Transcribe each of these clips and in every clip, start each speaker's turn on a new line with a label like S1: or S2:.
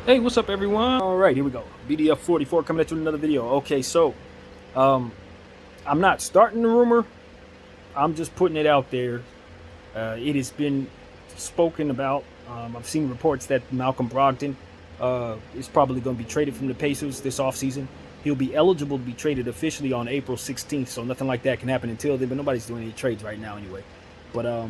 S1: Hey, what's up, everyone? All right, here we go. BDF 44 coming at you with another video. Okay, so um, I'm not starting the rumor. I'm just putting it out there. It has been spoken about. I've seen reports that Malcolm Brogdon is probably going to be traded from the Pacers this offseason. He'll be eligible to be traded officially on April 16th, so nothing like that can happen until then. But nobody's doing any trades right now anyway. But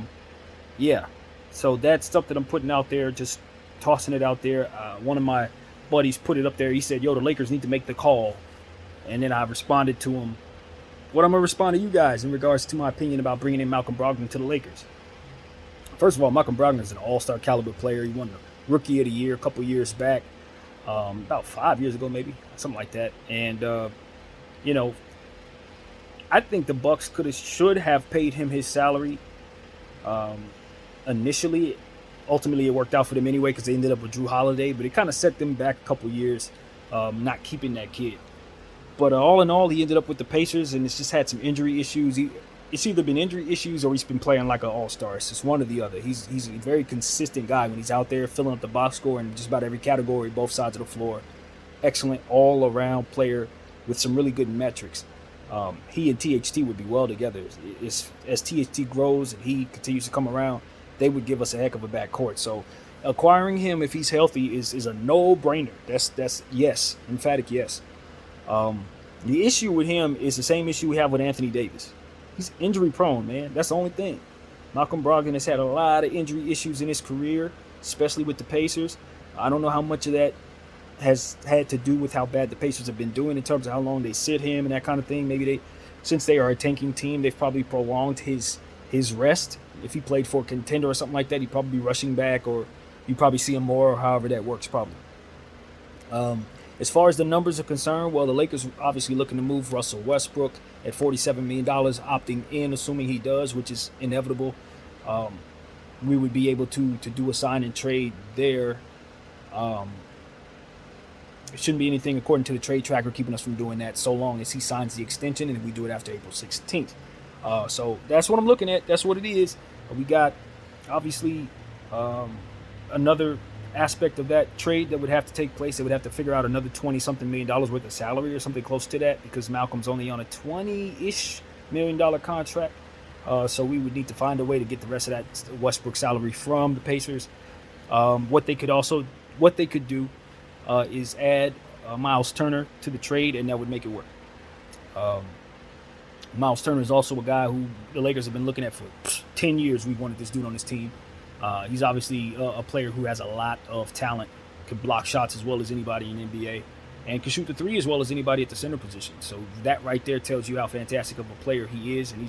S1: yeah. So that's stuff that I'm putting out there, just tossing it out there. One of my buddies put it up there. He said, "Yo, the Lakers need to make the call." And then I responded to him, what I'm going to respond to you guys in regards to my opinion about bringing in Malcolm Brogdon to the Lakers. First of all, Malcolm Brogdon is an all-star caliber player. He won the Rookie of the Year a couple years back, about 5 years ago maybe, something like that. And, you know, I think the Bucks should have paid him his salary initially. Ultimately, it worked out for them anyway because they ended up with Drew Holiday, but it kind of set them back a couple years, not keeping that kid. But all in all, he ended up with the Pacers, and it's just had some injury issues. It's either been injury issues or he's been playing like an all-star. It's just one or the other. He's a very consistent guy when he's out there filling up the box score in just about every category, both sides of the floor. Excellent all-around player with some really good metrics. He and THT would be well together. As THT grows and he continues to come around, they would give us a heck of a backcourt. So acquiring him if he's healthy is a no-brainer. That's yes, emphatic yes. The issue with him is the same issue we have with Anthony Davis. He's injury prone, man. That's the only thing. Malcolm Brogdon has had a lot of injury issues in his career, especially with the Pacers. I don't know how much of that has had to do with how bad the Pacers have been doing in terms of how long they sit him and that kind of thing. Since they are a tanking team, they've probably prolonged his rest. If he played for a contender or something like that, he'd probably be rushing back, or you probably see him more, or however that works, probably. As far as the numbers are concerned, well, the Lakers are obviously looking to move Russell Westbrook at $47 million, opting in, assuming he does, which is inevitable. We would be able to do a sign and trade there. It shouldn't be anything, according to the trade tracker, keeping us from doing that so long as he signs the extension, and we do it after April 16th. So that's what I'm looking at. That's what it is. We got, obviously, another aspect of that trade that would have to take place. They would have to figure out another $20-something million worth of salary or something close to that, because Malcolm's only on a $20-ish million contract. So we would need to find a way to get the rest of that Westbrook salary from the Pacers. What they could do is add Miles Turner to the trade, and that would make it work. Miles Turner is also a guy who the Lakers have been looking at for 10 years. We've wanted this dude on this team. He's obviously a player who has a lot of talent, can block shots as well as anybody in the NBA, and can shoot the three as well as anybody at the center position. So that right there tells you how fantastic of a player he is, and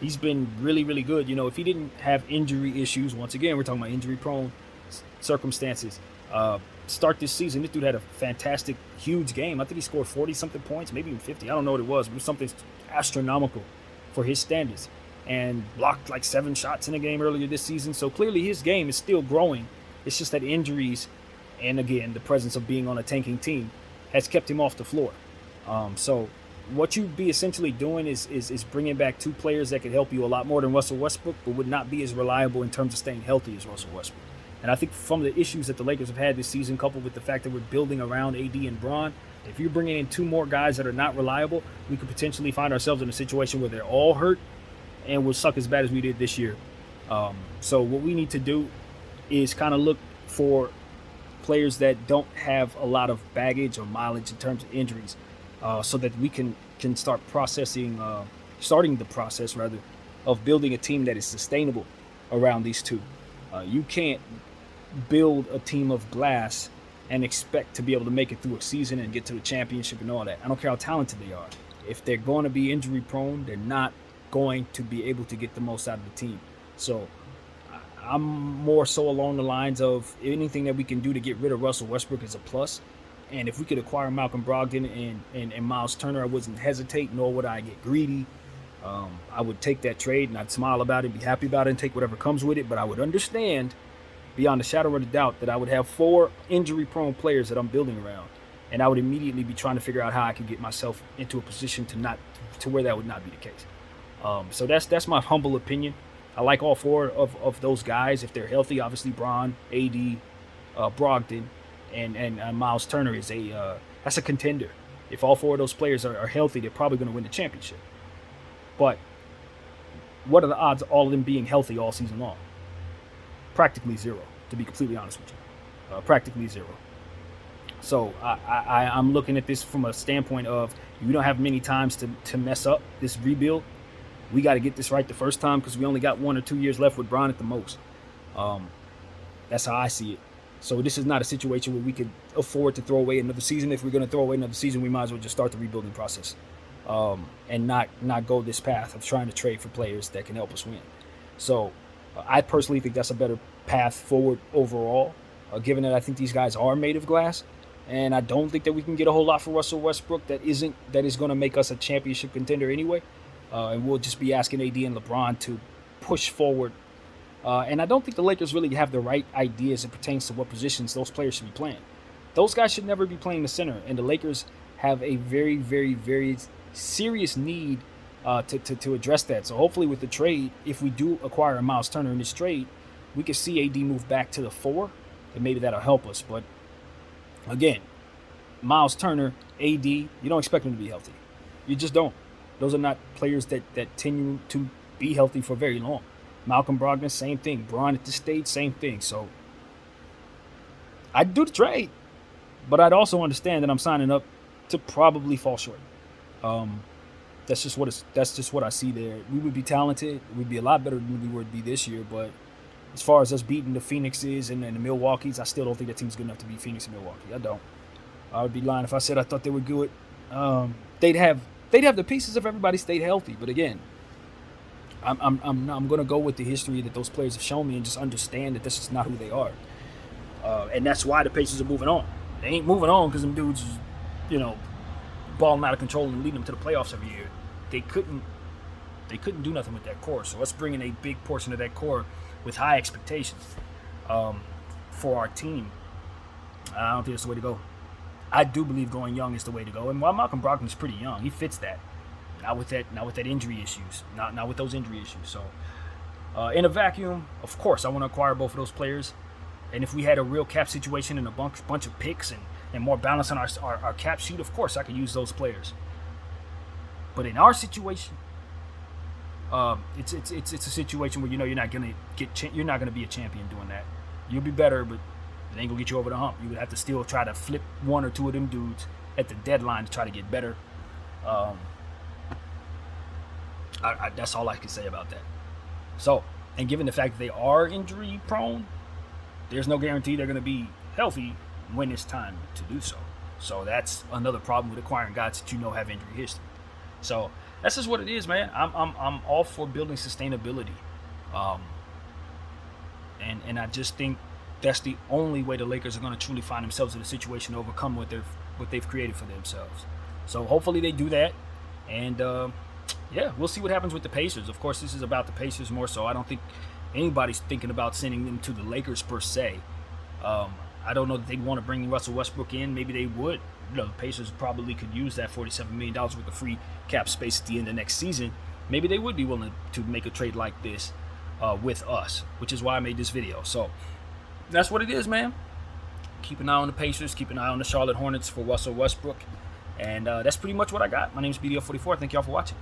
S1: he's been really, really good. You know, if he didn't have injury issues, once again, we're talking about injury-prone circumstances, start this season, this dude had a fantastic, huge game. I think he scored 40-something points, maybe even 50. I don't know what it was, but it was something astronomical for his standards, and blocked like 7 shots in a game earlier this season. So clearly his game is still growing. It's just that injuries and, again, the presence of being on a tanking team has kept him off the floor. So what you'd be essentially doing is bringing back 2 players that could help you a lot more than Russell Westbrook, but would not be as reliable in terms of staying healthy as Russell Westbrook. And I think from the issues that the Lakers have had this season, coupled with the fact that we're building around AD and Bron, if you're bringing in 2 more guys that are not reliable, we could potentially find ourselves in a situation where they're all hurt and will suck as bad as we did this year. So what we need to do is kind of look for players that don't have a lot of baggage or mileage in terms of injuries, so that we can start starting the process rather of building a team that is sustainable around these 2. You can't build a team of glass and expect to be able to make it through a season and get to the championship and all that. I don't care how talented they are. If they're going to be injury prone, they're not going to be able to get the most out of the team. So I'm more so along the lines of anything that we can do to get rid of Russell Westbrook is a plus. And if we could acquire Malcolm Brogdon and Miles Turner, I wouldn't hesitate, nor would I get greedy. I would take that trade and I'd smile about it, be happy about it, and take whatever comes with it. But I would understand, beyond a shadow of a doubt, that I would have 4 injury-prone players that I'm building around, and I would immediately be trying to figure out how I could get myself into a position to where that would not be the case. So that's my humble opinion. I like all 4 of those guys if they're healthy. Obviously, Bron, AD, Brogdon, and Miles Turner is that's a contender. If all four of those players are healthy, they're probably going to win the championship. But what are the odds of all of them being healthy all season long? Practically zero, to be completely honest with you. Practically zero. So I'm looking at this from a standpoint of we don't have many times to mess up this rebuild. We got to get this right the first time because we only got 1 or 2 years left with Bron at the most. That's how I see it. So this is not a situation where we could afford to throw away another season. If we're going to throw away another season, we might as well just start the rebuilding process and not go this path of trying to trade for players that can help us win. So I personally think that's a better path forward overall, given that I think these guys are made of glass. And I don't think that we can get a whole lot for Russell Westbrook that is going to make us a championship contender anyway. And we'll just be asking AD and LeBron to push forward. And I don't think the Lakers really have the right ideas as it pertains to what positions those players should be playing. Those guys should never be playing the center. And the Lakers have a very, very, very serious need to address that. So hopefully with the trade, if we do acquire a Miles Turner in this trade, we can see AD move back to the 4, and maybe that'll help us. But again, Miles Turner, AD, you don't expect them to be healthy. You just don't. Those are not players that tend to be healthy for very long. Malcolm Brogdon, same thing. Bron at this stage, same thing. So I'd do the trade, but I'd also understand that I'm signing up to probably fall short. That's just what I see there. We would be talented. We'd be a lot better than we would be this year. But as far as us beating the Phoenixes and the Milwaukees, I still don't think that team's good enough to beat Phoenix and Milwaukee. I don't. I would be lying if I said I thought they were good. They'd have the pieces if everybody stayed healthy. But again, I'm going to go with the history that those players have shown me and just understand that this is not who they are. And that's why the Pacers are moving on. They ain't moving on because them dudes, balling out of control and leading them to the playoffs every year. They couldn't do nothing with that core. So let's bring in a big portion of that core with high expectations for our team. I don't think that's the way to go. I do believe going young is the way to go. And while Malcolm Brogdon is pretty young, he fits that. Not with that injury issues. Not with those injury issues. So in a vacuum, of course, I want to acquire both of those players. And if we had a real cap situation and a bunch of picks and more balance on our cap sheet, of course I could use those players. But in our situation, it's a situation where you're not gonna be a champion doing that. You'll be better, but it ain't gonna get you over the hump. You would have to still try to flip 1 or 2 of them dudes at the deadline to try to get better. That's all I can say about that. So, and given the fact that they are injury prone, there's no guarantee they're going to be healthy when it's time to do so. So that's another problem with acquiring guys that have injury history. So that's just what it is, man. I'm all for building sustainability, and I just think that's the only way the Lakers are going to truly find themselves in a situation to overcome what they've created for themselves. So hopefully they do that, and we'll see what happens with the Pacers. Of course, this is about the Pacers more so. I don't think anybody's thinking about sending them to the Lakers per se. I don't know that they'd want to bring Russell Westbrook in. Maybe they would. The Pacers probably could use that $47 million worth of free cap space at the end of next season. Maybe they would be willing to make a trade like this with us, which is why I made this video. So that's what it is, man. Keep an eye on the Pacers. Keep an eye on the Charlotte Hornets for Russell Westbrook. And that's pretty much what I got. My name is BDO44. Thank y'all for watching.